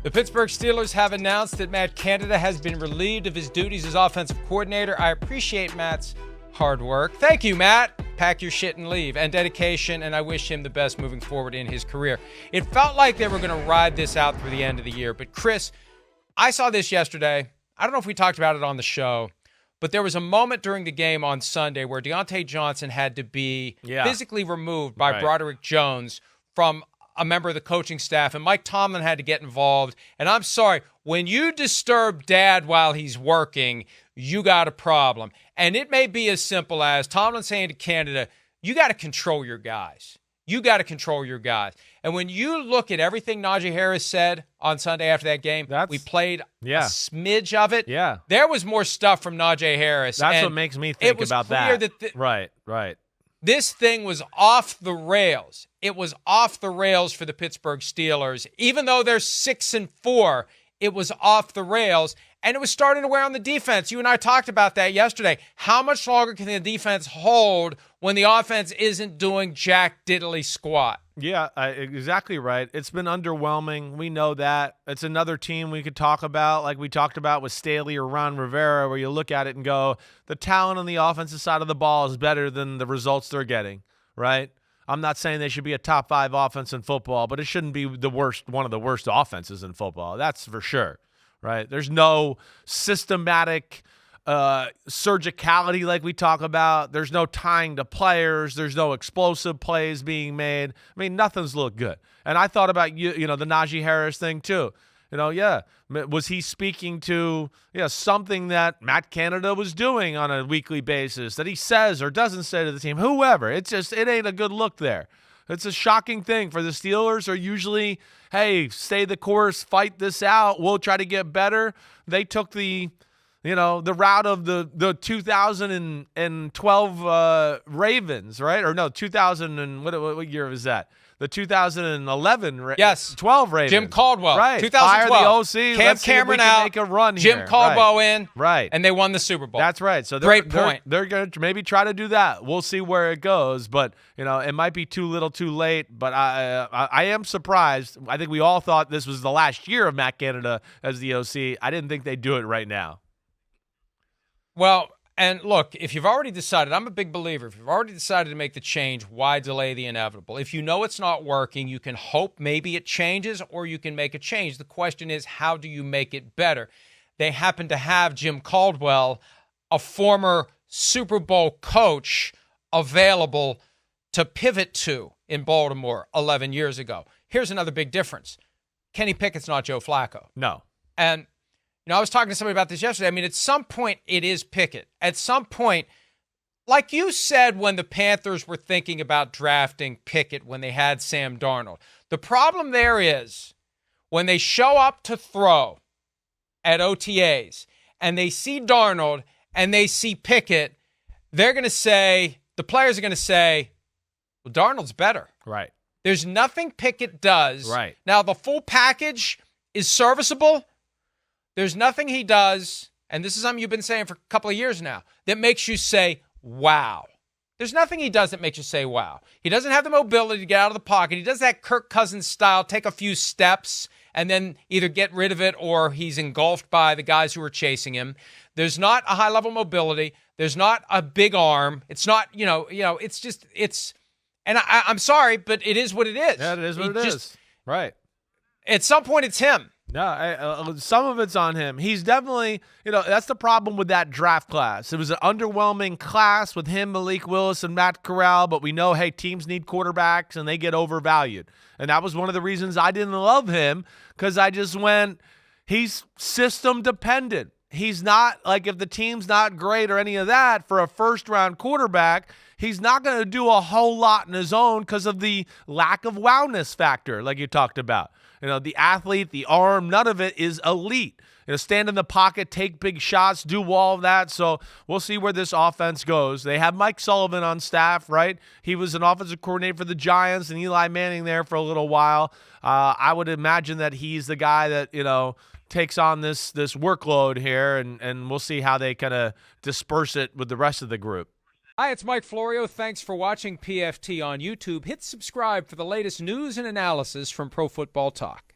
The Pittsburgh Steelers have announced that Matt Canada has been relieved of his duties as offensive coordinator. I appreciate Matt's hard work. Thank you, Matt. Pack your shit and leave. And dedication, and I wish him the best moving forward in his career. It felt like they were going to ride this out through the end of the year. But, Chris, I saw this yesterday. I don't know if we talked about it on the show, but there was a moment during the game on Sunday where Deontay Johnson had to be physically removed by Broderick Jones from a member of the coaching staff, and Mike Tomlin had to get involved. And I'm sorry, when you disturb dad while he's working, you got a problem. And it may be as simple as Tomlin saying to Canada, you got to control your guys. You got to control your guys. And when you look at everything Najee Harris said on Sunday after that game, we played a smidge of it. Yeah. There was more stuff from Najee Harris. That's what makes me think about that. Right. This thing was off the rails. It was off the rails for the Pittsburgh Steelers. Even though they're 6-4, it was off the rails, and it was starting to wear on the defense. You and I talked about that yesterday. How much longer can the defense hold when the offense isn't doing jack diddly squat? Yeah, exactly right. It's been underwhelming. We know that. It's another team we could talk about, like we talked about with Staley or Ron Rivera, where you look at it and go, the talent on the offensive side of the ball is better than the results they're getting, right? I'm not saying they should be a top 5 offense in football, but it shouldn't be one of the worst offenses in football. That's for sure, right? There's no systematic surgicality like we talk about. There's no tying to players. There's no explosive plays being made. I mean, nothing's looked good. And I thought about the Najee Harris thing too. Was he speaking to something that Matt Canada was doing on a weekly basis that he says or doesn't say to the team? Whoever. It ain't a good look there. It's a shocking thing for the Steelers. Are usually, hey, stay the course, fight this out. We'll try to get better. They took the route of the 2012 Ravens, right? Or no, 2000 and what year was that? The 2011 12 Ravens. Jim Caldwell. Right. 2012. Fire the OC. Cam Cameron out. Make a run Jim here. Caldwell in. Right. And they won the Super Bowl. That's right. So Great point. They're going to maybe try to do that. We'll see where it goes. But, it might be too little too late. But I am surprised. I think we all thought this was the last year of Matt Canada as the OC. I didn't think they'd do it right now. Well, and look, if you've already decided, I'm a big believer, if you've already decided to make the change, why delay the inevitable? If you know it's not working, you can hope maybe it changes or you can make a change. The question is, how do you make it better? They happen to have Jim Caldwell, a former Super Bowl coach, available to pivot to in Baltimore 11 years ago. Here's another big difference. Kenny Pickett's not Joe Flacco. No. And I was talking to somebody about this yesterday. I mean, at some point, it is Pickett. At some point, like you said when the Panthers were thinking about drafting Pickett when they had Sam Darnold, the problem there is when they show up to throw at OTAs and they see Darnold and they see Pickett, they're going to say, the players are going to say, well, Darnold's better. Right. There's nothing Pickett does. Right. Now, the full package is serviceable. There's nothing he does, and this is something you've been saying for a couple of years now, that makes you say, wow. There's nothing he does that makes you say, wow. He doesn't have the mobility to get out of the pocket. He does that Kirk Cousins style, take a few steps, and then either get rid of it or he's engulfed by the guys who are chasing him. There's not a high-level mobility. There's not a big arm. It's not, it's just, and I'm sorry, but it is what it is. Yeah, it is what it is. Right. At some point, it's him. No, some of it's on him. He's definitely, that's the problem with that draft class. It was an underwhelming class with him, Malik Willis, and Matt Corral, but we know, hey, teams need quarterbacks, and they get overvalued. And that was one of the reasons I didn't love him, because I just went, he's system dependent. He's not, like, if the team's not great or any of that, for a first-round quarterback, he's not going to do a whole lot on his own because of the lack of wowness factor, like you talked about. The athlete, the arm, none of it is elite. Stand in the pocket, take big shots, do all of that. So we'll see where this offense goes. They have Mike Sullivan on staff, right? He was an offensive coordinator for the Giants and Eli Manning there for a little while. I would imagine that he's the guy that, takes on this workload here, and we'll see how they kind of disperse it with the rest of the group. Hi, it's Mike Florio. Thanks for watching PFT on YouTube. Hit subscribe for the latest news and analysis from Pro Football Talk.